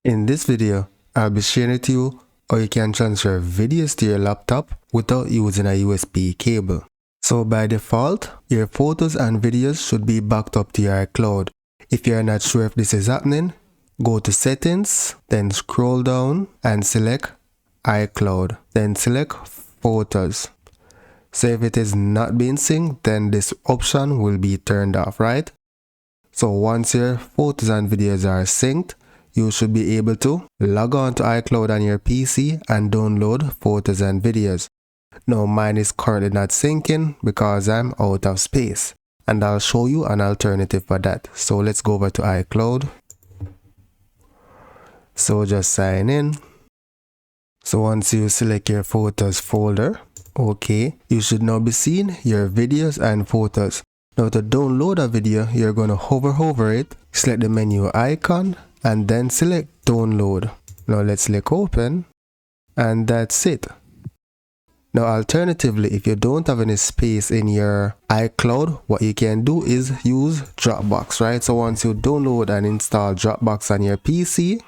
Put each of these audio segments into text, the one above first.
In this video, I'll be sharing with you how you can transfer videos to your laptop without using a USB cable. So by default, your photos and videos should be backed up to your iCloud. If you're not sure if this is happening, go to Settings, then scroll down and select iCloud, then select Photos. So if it is not being synced, then this option will be turned off, right? So once your photos and videos are synced, you should be able to log on to iCloud on your PC and download photos and videos. Now mine is currently not syncing because I'm out of space, and I'll show you an alternative for that. So let's go over to iCloud. So just sign in. So once you select your photos folder, okay, you should now be seeing your videos and photos. Now to download a video, you're going to hover over it, select the menu icon, and then select download. Now let's click open, and that's it. Now alternatively, if you don't have any space in your iCloud, what you can do is use Dropbox, right? So once you download and install Dropbox on your PC,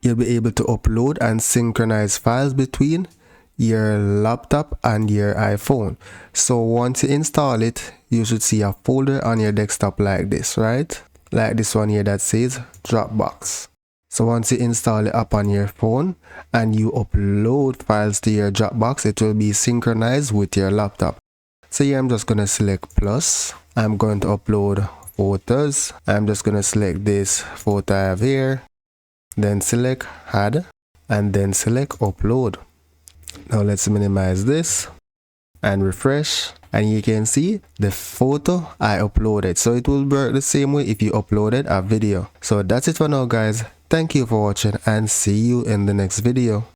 you'll be able to upload and synchronize files between your laptop and your iPhone. So once you install it, you should see a folder on your desktop like this, right? Like this one here that says Dropbox. So once you install the app on your phone and you upload files to your Dropbox, it will be synchronized with your laptop. So here I'm just going to select plus. I'm going to upload photos. I'm just going to select this photo I have here. Then select add and then select upload. Now let's minimize this and refresh, and you can see the photo I uploaded. So it will work the same way if you uploaded a video. So that's it for now, guys. Thank you for watching and see you in the next video.